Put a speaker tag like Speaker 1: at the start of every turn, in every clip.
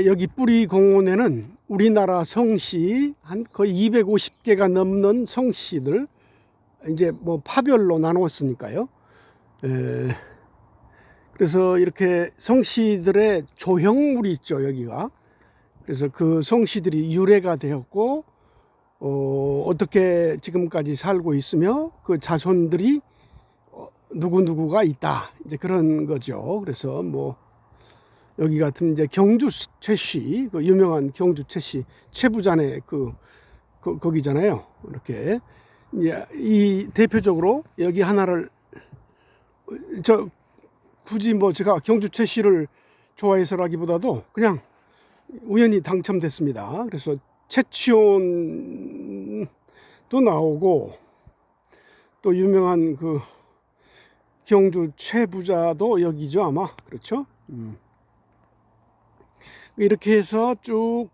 Speaker 1: 여기 뿌리 공원에는 우리나라 성씨 한 거의 250개가 넘는 성씨들 이제 뭐 파별로 나누었으니까요. 그래서 이렇게 성씨들의 조형물이 있죠, 여기가. 그래서 그 성씨들이 유래가 되었고 어떻게 지금까지 살고 있으며 그 자손들이 누구누구가 있다, 이제 그런 거죠. 그래서 뭐 여기 같은 이제 경주 최씨, 그 유명한 경주 최씨 최부자네 거기잖아요. 이렇게 이 대표적으로 여기 하나를 굳이 뭐 제가 경주 최씨를 좋아해서라기보다도 그냥 우연히 당첨됐습니다. 그래서 최치원도 나오고 또 유명한 그 경주 최부자도 여기죠, 아마. 그렇죠? 이렇게 해서 쭉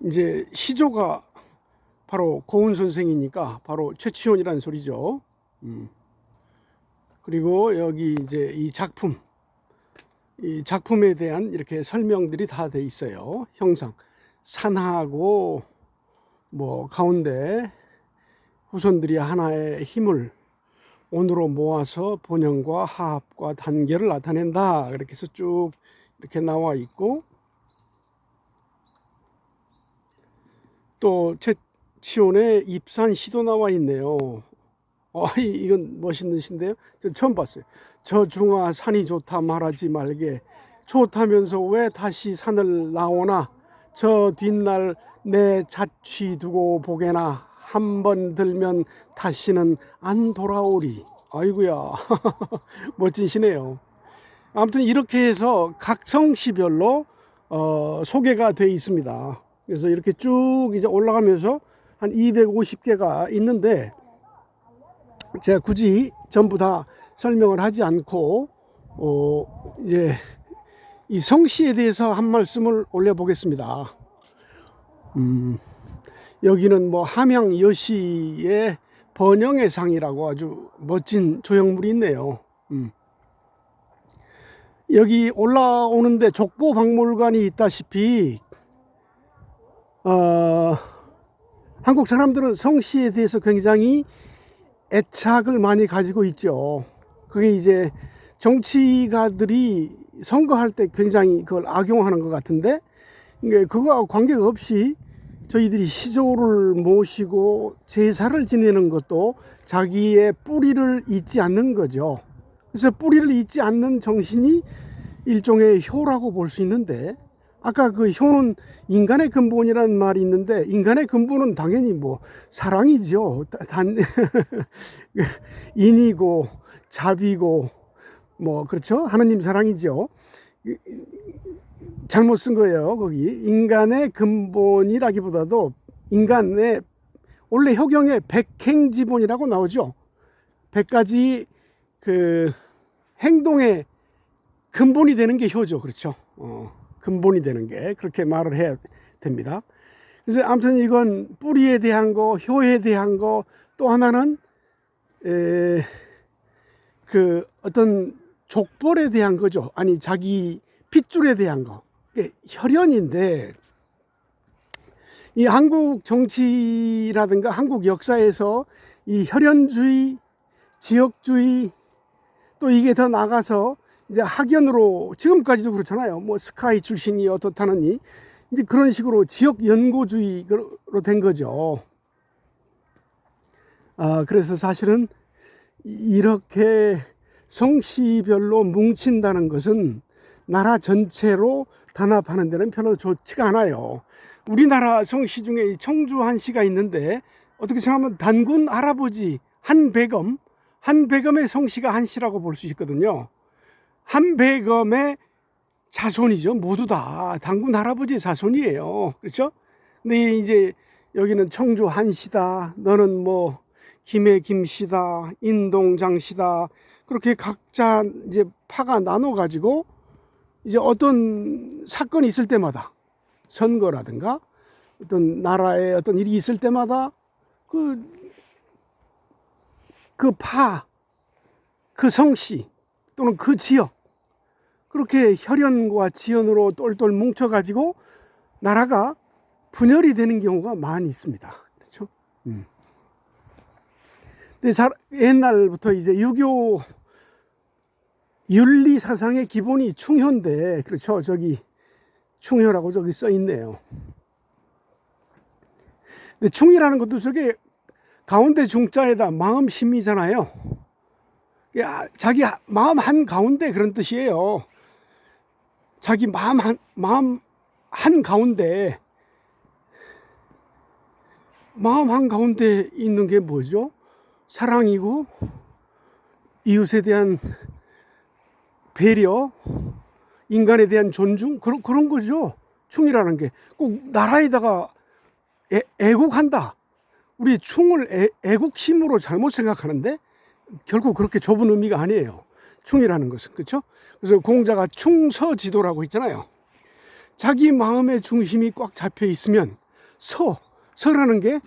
Speaker 1: 이제 시조가 바로 고은 선생이니까 바로 최치원이라는 소리죠. 그리고 여기 이제 이 작품에 대한 이렇게 설명들이 다 돼 있어요. 형상 산하고 뭐 가운데 후손들이 하나의 힘을 온으로 모아서 본영과 하합과 단계를 나타낸다, 이렇게 해서 쭉 이렇게 나와 있고, 또 최치원의 입산 시도 나와 있네요. 이건 멋있는 시인데요. 저 처음 봤어요. 저 중아 산이 좋다 말하지 말게, 좋다면서 왜 다시 산을 나오나, 저 뒷날 내 자취 두고 보게나, 한 번 들면 다시는 안 돌아오리. 아이고야. 멋진 시네요. 아무튼 이렇게 해서 각 성씨별로 소개가 돼 있습니다. 그래서 이렇게 쭉 이제 올라가면서 한 250개가 있는데, 제가 굳이 전부 다 설명을 하지 않고 이제 이 성씨에 대해서 한 말씀을 올려보겠습니다. 여기는 뭐 함양 여시의 번영의 상이라고 아주 멋진 조형물이 있네요. 여기 올라오는데 족보박물관이 있다시피 한국 사람들은 성씨에 대해서 굉장히 애착을 많이 가지고 있죠. 그게 이제 정치가들이 선거할 때 굉장히 그걸 악용하는 것 같은데, 그거하고 관계가 없이 저희들이 시조를 모시고 제사를 지내는 것도 자기의 뿌리를 잊지 않는 거죠. 그래서 뿌리를 잊지 않는 정신이 일종의 효라고 볼 수 있는데, 아까 그 효는 인간의 근본이라는 말이 있는데, 인간의 근본은 당연히 뭐 사랑이죠. 인이고 자비고 뭐 그렇죠. 하느님 사랑이죠. 잘못 쓴 거예요. 거기 인간의 근본이라기보다도 인간의 원래 효경에 백행지본이라고 나오죠. 100가지 그 행동의 근본이 되는 게 효죠. 그렇죠. 근본이 되는 게, 그렇게 말을 해야 됩니다. 그래서 아무튼 이건 뿌리에 대한 거, 효에 대한 거, 또 하나는 그 어떤 족벌에 대한 거죠. 아니, 자기 핏줄에 대한 거. 혈연인데, 이 한국 정치라든가 한국 역사에서 이 혈연주의, 지역주의, 또 이게 더 나가서 이제 학연으로, 지금까지도 그렇잖아요. 뭐 스카이 출신이 어떻다느니, 이제 그런 식으로 지역 연고주의로 된 거죠. 그래서 사실은 이렇게 성씨별로 뭉친다는 것은 나라 전체로 단합하는 데는 별로 좋지가 않아요. 우리나라 성씨 중에 청주 한씨가 있는데, 어떻게 생각하면 단군 할아버지 한배검의 성씨가 한씨라고 볼 수 있거든요. 한배검의 자손이죠. 모두 다 단군 할아버지의 자손이에요. 그렇죠? 근데 이제 여기는 청주 한씨다, 너는 뭐 김해 김씨다, 인동 장씨다, 그렇게 각자 이제 파가 나눠 가지고 이제 어떤 사건이 있을 때마다, 선거라든가 어떤 나라에 어떤 일이 있을 때마다 그 성씨 또는 그 지역, 그렇게 혈연과 지연으로 똘똘 뭉쳐가지고 나라가 분열이 되는 경우가 많이 있습니다. 그렇죠? 근데 옛날부터 이제 유교 윤리 사상의 기본이 충효인데, 그렇죠? 저기 충효라고 저기 써 있네요. 근데 충이라는 것도 저게 가운데 중자에다 마음심이잖아요. 자기 마음 한 가운데 그런 뜻이에요. 자기 마음 한 가운데, 마음 한 가운데 있는 게 뭐죠? 사랑이고 이웃에 대한 배려, 인간에 대한 존중, 그런 거죠. 충이라는 게 꼭 나라에다가 애국한다. 우리 충을 애국심으로 잘못 생각하는데 결국 그렇게 좁은 의미가 아니에요. 충이라는 것은. 그렇죠? 그래서 공자가 충서지도라고 했잖아요. 자기 마음의 중심이 꽉 잡혀 있으면 서라는 게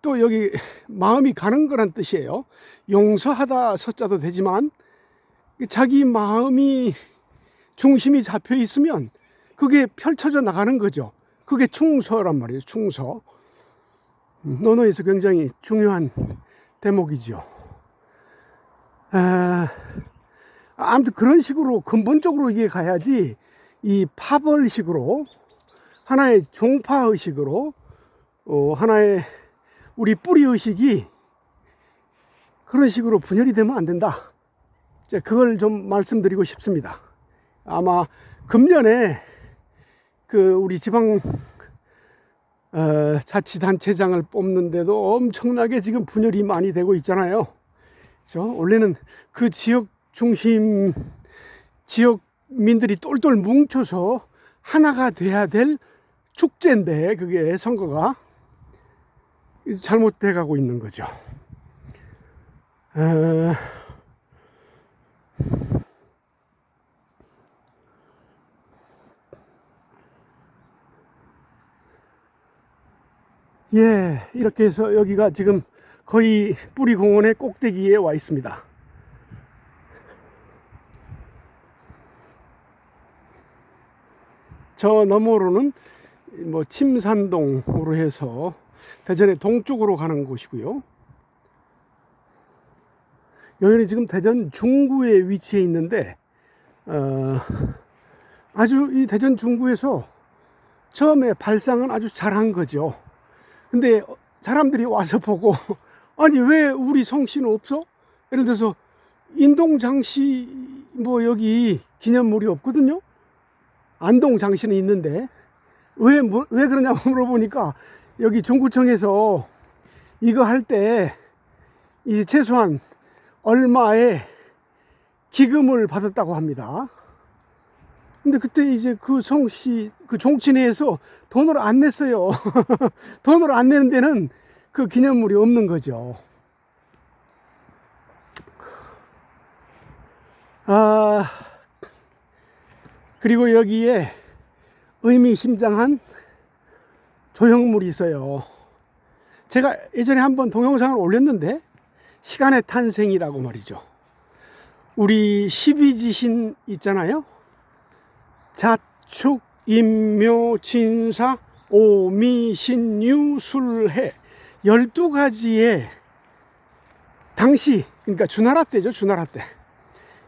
Speaker 1: 또 여기 마음이 가는 거란 뜻이에요. 용서하다 서자도 되지만 자기 마음이 중심이 잡혀 있으면 그게 펼쳐져 나가는 거죠. 그게 충서란 말이에요. 충서. 논어에서 굉장히 중요한 대목이죠. 아무튼 그런 식으로 근본적으로 이게 가야지, 이 파벌식으로 하나의 종파의식으로 하나의 우리 뿌리의식이 그런 식으로 분열이 되면 안 된다. 그걸 좀 말씀드리고 싶습니다. 아마 금년에 우리 지방 자치단체장을 뽑는데도 엄청나게 지금 분열이 많이 되고 있잖아요. 그렇죠? 원래는 그 지역 중심 지역민들이 똘똘 뭉쳐서 하나가 돼야 될 축제인데 그게 선거가 잘못돼 가고 있는 거죠. 예, 이렇게 해서 여기가 지금 거의 뿌리공원의 꼭대기에 와 있습니다. 저 너머로는 뭐 침산동으로 해서 대전의 동쪽으로 가는 곳이고요. 여기는 지금 대전 중구에 위치해 있는데 아주 이 대전 중구에서 처음에 발상은 아주 잘한 거죠. 근데 사람들이 와서 보고 아니 왜 우리 성씨는 없어? 예를 들어서 인동장씨 뭐 여기 기념물이 없거든요. 안동장씨는 있는데 왜 그러냐고 물어보니까 여기 중구청에서 이거 할 때 이 최소한 얼마의 기금을 받았다고 합니다. 근데 그때 이제 그 성씨, 그 종친회에서 돈을 안 냈어요. 돈을 안 내는 데는 그 기념물이 없는 거죠. 그리고 여기에 의미심장한 조형물이 있어요. 제가 예전에 한번 동영상을 올렸는데 시간의 탄생이라고 말이죠. 우리 12지신 있잖아요. 자축, 인묘, 진사, 오미, 신유, 술해 12가지의 당시, 그러니까 주나라 때죠. 주나라 때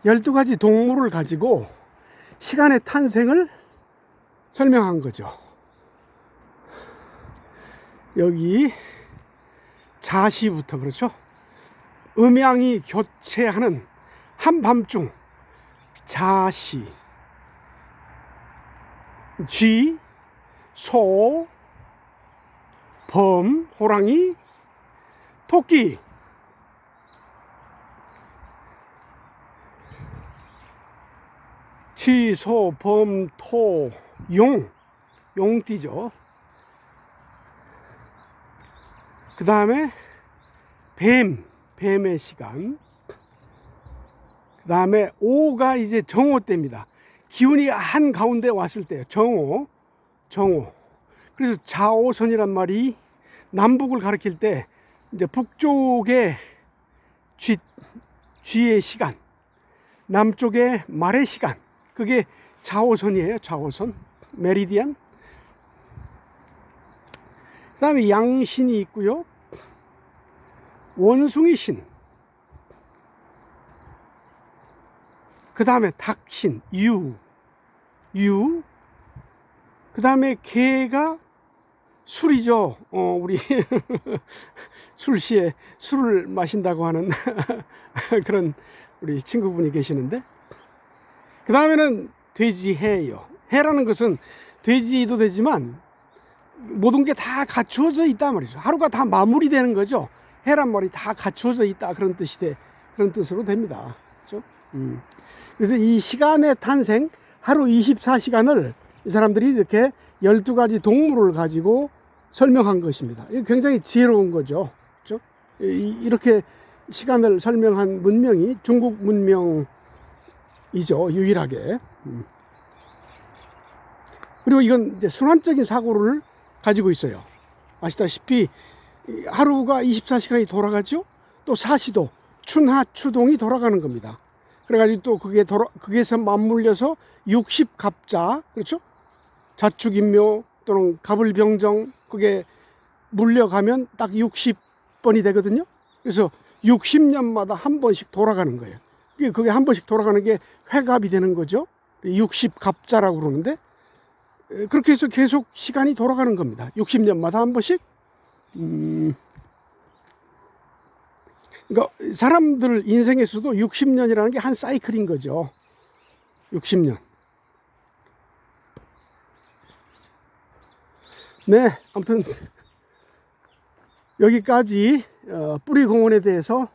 Speaker 1: 12가지 동물을 가지고 시간의 탄생을 설명한 거죠. 여기 자시부터, 그렇죠? 음양이 교체하는 한밤중 자시, 쥐, 소, 범, 호랑이, 토끼, 쥐, 소, 범, 토, 용띠죠. 그 다음에 뱀의 시간. 그 다음에 오가 이제 정오 때입니다. 기운이 한 가운데 왔을 때요. 정오. 그래서 자오선이란 말이 남북을 가리킬 때 이제 북쪽의 쥐의 시간, 남쪽의 말의 시간, 그게 좌호선이에요. 좌호선. 메리디안. 그 다음에 양신이 있고요. 원숭이 신. 그 다음에 닭신. 유. 그 다음에 개가 술이죠. 우리 술시에 술을 마신다고 하는 그런 우리 친구분이 계시는데, 그 다음에는 돼지 해예요. 해라는 것은 돼지도 되지만 모든 게 다 갖추어져 있단 말이죠. 하루가 다 마무리되는 거죠. 해란 말이 다 갖추어져 있다, 그런 그런 뜻으로 됩니다. 그렇죠? 그래서 이 시간의 탄생, 하루 24시간을 이 사람들이 이렇게 12가지 동물을 가지고 설명한 것입니다. 이게 굉장히 지혜로운 거죠. 그렇죠? 이렇게 시간을 설명한 문명이 중국 문명이죠, 유일하게. 그리고 이건 이제 순환적인 사고를 가지고 있어요. 아시다시피 하루가 24시간이 돌아가죠. 또 사시도, 춘하, 추동이 돌아가는 겁니다. 그래가지고 또 그게서 맞물려서 60갑자, 그렇죠? 자축인묘 또는 갑을병정, 그게 물려가면 딱 60번이 되거든요. 그래서 60년마다 한 번씩 돌아가는 거예요. 그게 한 번씩 돌아가는 게 회갑이 되는 거죠. 60갑자라고 그러는데, 그렇게 해서 계속 시간이 돌아가는 겁니다. 60년마다 한 번씩. 그러니까 사람들 인생에서도 60년이라는 게 한 사이클인 거죠. 60년. 네, 아무튼 여기까지 뿌리공원에 대해서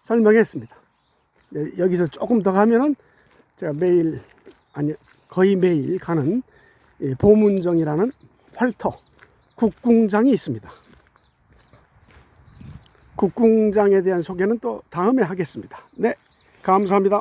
Speaker 1: 설명했습니다. 네, 여기서 조금 더 가면은 제가 거의 매일 가는 보문정이라는 활터 국궁장이 있습니다. 국궁장에 대한 소개는 또 다음에 하겠습니다. 네, 감사합니다.